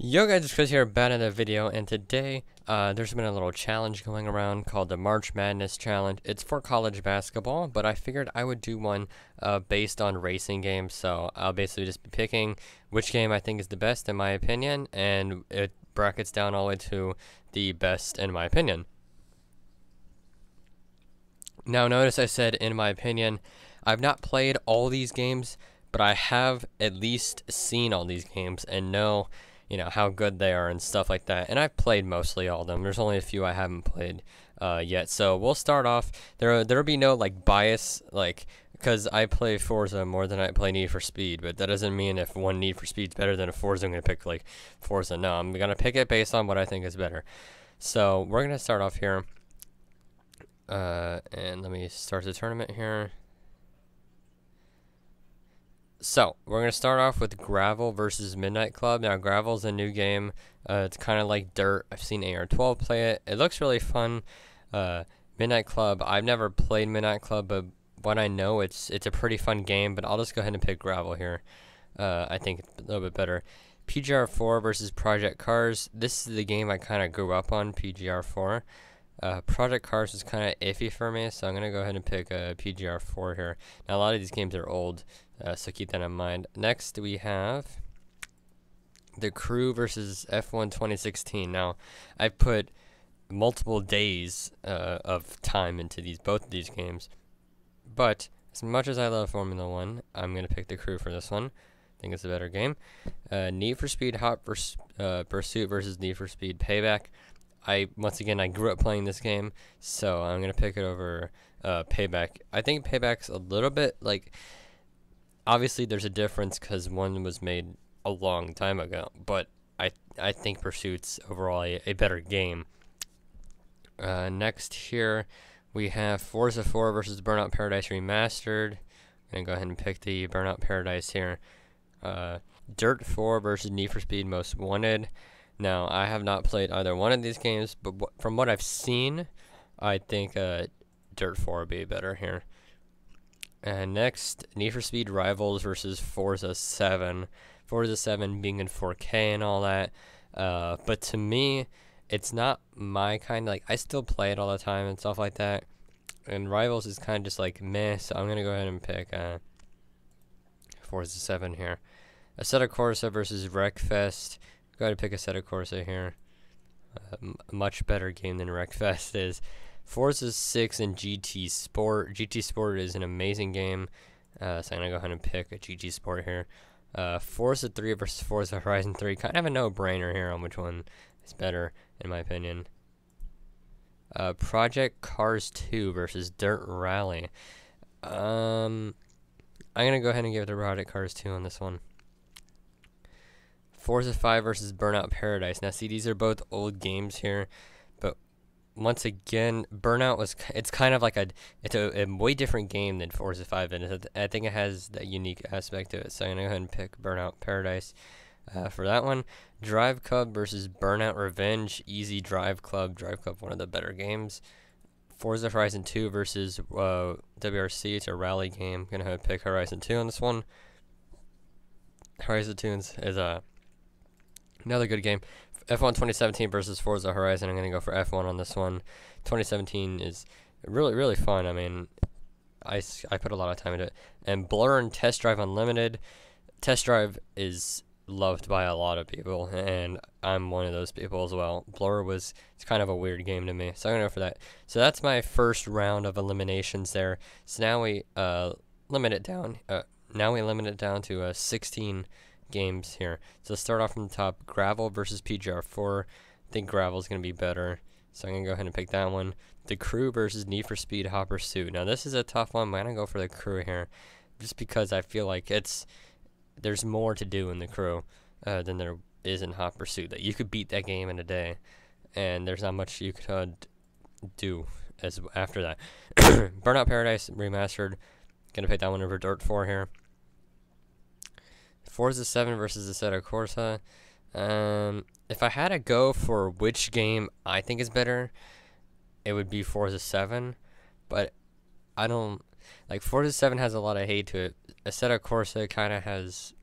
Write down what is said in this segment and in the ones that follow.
Yo guys, it's Chris here, back in the video, and today, there's been a little challenge going around called the March Madness Challenge. It's for college basketball, but I figured I would do one, based on racing games, so I'll basically just be picking which game I think is the best in my opinion, and it brackets down all the way to the best in my opinion. Now notice I said in my opinion. I've not played all these games, but I have at least seen all these games and know how good they are and stuff like that. And I've played mostly all of them. There's only a few I haven't played yet. So we'll start off. There'll be no like bias, like because I play Forza more than I play Need for Speed. But that doesn't mean if one Need for Speed's better than a Forza, I'm gonna pick like Forza. No, I'm gonna pick it based on what I think is better. So we're gonna start off here. And let me start the tournament here. So, we're going to start off with Gravel versus Midnight Club. Now, Gravel's a new game. It's kind of like Dirt. I've seen AR12 play it. It looks really fun. Midnight Club, I've never played Midnight Club, but what I know, it's a pretty fun game, but I'll just go ahead and pick Gravel here. I think it's a little bit better. PGR4 versus Project Cars. This is the game I kind of grew up on, PGR4. Project Cars is kind of iffy for me, so I'm going to go ahead and pick PGR4 here. Now, a lot of these games are old, so keep that in mind. Next, we have The Crew versus F1 2016. Now, I've put multiple days of time into both of these games, but as much as I love Formula 1, I'm going to pick The Crew for this one. I think it's a better game. Need for Speed Hot Pursuit versus Need for Speed Payback. Once again, I grew up playing this game, so I'm gonna pick it over Payback. I think Payback's a little bit like, obviously there's a difference because one was made a long time ago, but I think Pursuit's overall a better game. Next here we have Forza 4 versus Burnout Paradise Remastered. I'm gonna go ahead and pick the Burnout Paradise here. Dirt 4 versus Need for Speed Most Wanted. Now, I have not played either one of these games, but from what I've seen, I think Dirt 4 would be better here. And next, Need for Speed Rivals versus Forza 7. Forza 7 being in 4K and all that. But to me, it's not my kind. Like, I still play it all the time and stuff like that. And Rivals is kind of just like meh, so I'm going to go ahead and pick Forza 7 here. Assetto Corsa versus Wreckfest. Got to pick Assetto Corsa here. A much better game than Wreckfest is. Forza 6 and GT Sport. GT Sport is an amazing game, so I'm going to go ahead and pick a GT Sport here. Forza 3 versus Forza Horizon 3. Kind of a no-brainer here on which one is better, in my opinion. Project Cars 2 versus Dirt Rally. I'm going to go ahead and give it to Project Cars 2 on this one. Forza 5 versus Burnout Paradise. Now, see, these are both old games here, but once again, Burnout it's kind of like it's a way different game than Forza 5, and I think it has that unique aspect to it, so I'm going to go ahead and pick Burnout Paradise for that one. Drive Club versus Burnout Revenge. Easy Drive Club. Drive Club, one of the better games. Forza Horizon 2 versus WRC. It's a rally game. I'm going to pick Horizon 2 on this one. Horizon 2 is another good game. F1 2017 versus Forza Horizon. I'm going to go for F1 on this one. 2017 is really, really fun. I mean, I put a lot of time into it. And Blur and Test Drive Unlimited. Test Drive is loved by a lot of people, and I'm one of those people as well. Blur it's kind of a weird game to me, so I'm going to go for that. So that's my first round of eliminations there. So now we limit it down. Now we limit it down to 16 games here. So let's start off from the top. Gravel versus PGR4. I think Gravel's going to be better, so I'm going to go ahead and pick that one. The Crew versus Need for Speed Hot Pursuit. Now this is a tough one, but I'm going to go for the Crew here, just because I feel like there's more to do in the Crew than there is in Hot Pursuit. That you could beat that game in a day, and there's not much you could do after that. Burnout Paradise Remastered. Going to pick that one over Dirt 4 here. Forza 7 versus Assetto Corsa. If I had to go for which game I think is better, it would be Forza 7. But I don't like Forza 7 has a lot of hate to it. Assetto Corsa kind of has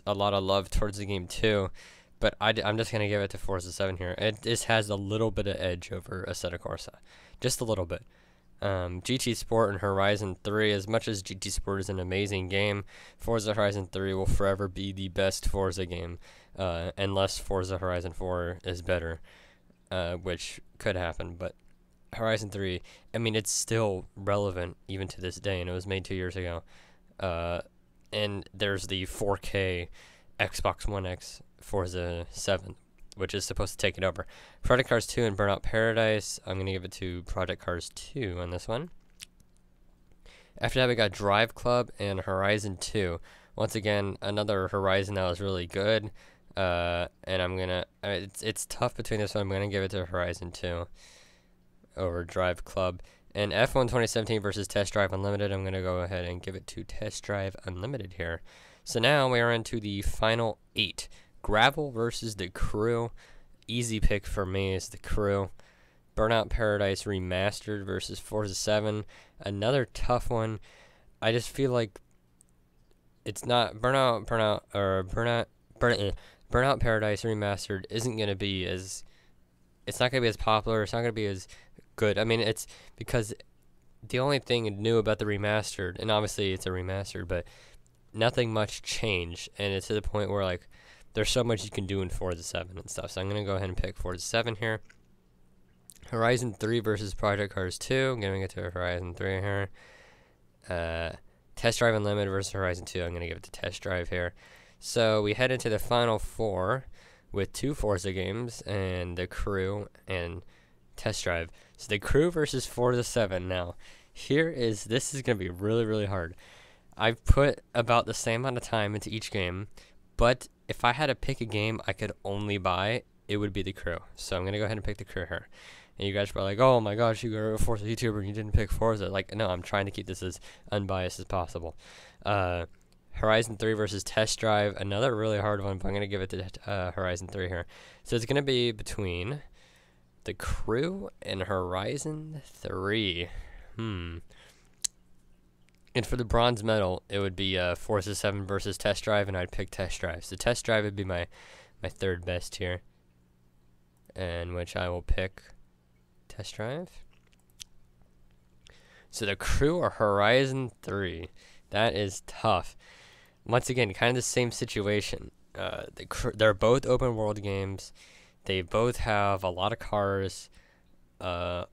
a lot of love towards the game too. but I'm just gonna give it to Forza 7 here. It just has a little bit of edge over Assetto Corsa, just a little bit. GT Sport and Horizon 3, as much as GT Sport is an amazing game, Forza Horizon 3 will forever be the best Forza game, unless Forza Horizon 4 is better, which could happen, but Horizon 3, I mean, it's still relevant even to this day, and it was made 2 years ago. And there's the 4K Xbox One X Forza 7, which is supposed to take it over. Project Cars 2 and Burnout Paradise, I'm going to give it to Project Cars 2 on this one. After that, we got Drive Club and Horizon 2. Once again, another Horizon that was really good. And I'm going to, it's tough between this one. I'm going to give it to Horizon 2 over Drive Club. And F1 2017 versus Test Drive Unlimited, I'm going to go ahead and give it to Test Drive Unlimited here. So now we are into the final 8. Gravel versus the Crew. Easy pick for me is the Crew. Burnout Paradise Remastered versus Forza 7. Another tough one. I just feel like it's not Burnout Paradise Remastered isn't going to be as, it's not going to be as popular. It's not going to be as good. I mean, it's because the only thing new about the remastered, and obviously it's a remastered, but nothing much changed, and it's to the point where like there's so much you can do in Forza 7 and stuff. So I'm gonna go ahead and pick Forza 7 here. Horizon 3 versus Project Cars 2. I'm giving it to Horizon 3 here. Test Drive Unlimited versus Horizon 2. I'm gonna give it to Test Drive here. So we head into the final 4 with 2 Forza games and the Crew and Test Drive. So the Crew versus Forza 7. Now, this is going to be really, really hard. I've put about the same amount of time into each game, but if I had to pick a game I could only buy, it would be the Crew. So I'm going to go ahead and pick the Crew here. And you guys are like, oh my gosh, you are a Forza YouTuber and you didn't pick Forza. Like, no, I'm trying to keep this as unbiased as possible. Horizon 3 versus Test Drive. Another really hard one, but I'm going to give it to Horizon 3 here. So it's going to be between the Crew and Horizon 3. And for the bronze medal, it would be Forza 7 versus Test Drive, and I'd pick Test Drive. So Test Drive would be my third best here, and which I will pick Test Drive. So the Crew or Horizon 3. That is tough. Once again, kind of the same situation. They're both open world games. They both have a lot of cars, but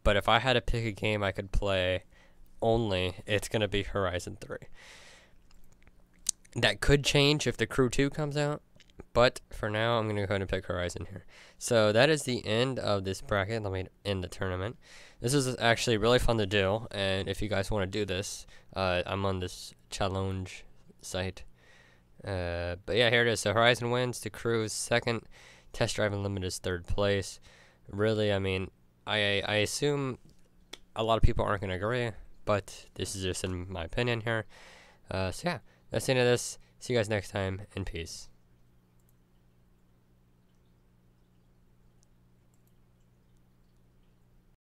if I had to pick a game I could play only, it's going to be Horizon 3. That could change if the Crew 2 comes out, but for now, I'm going to go ahead and pick Horizon here. So that is the end of this bracket. Let me end the tournament. This is actually really fun to do, and if you guys want to do this, I'm on this challenge site. But yeah, here it is. So Horizon wins, the Crew is second, Test Drive Unlimited is third place. Really, I mean, I assume a lot of people aren't going to agree, but this is just in my opinion here. So yeah, that's the end of this. See you guys next time, and peace.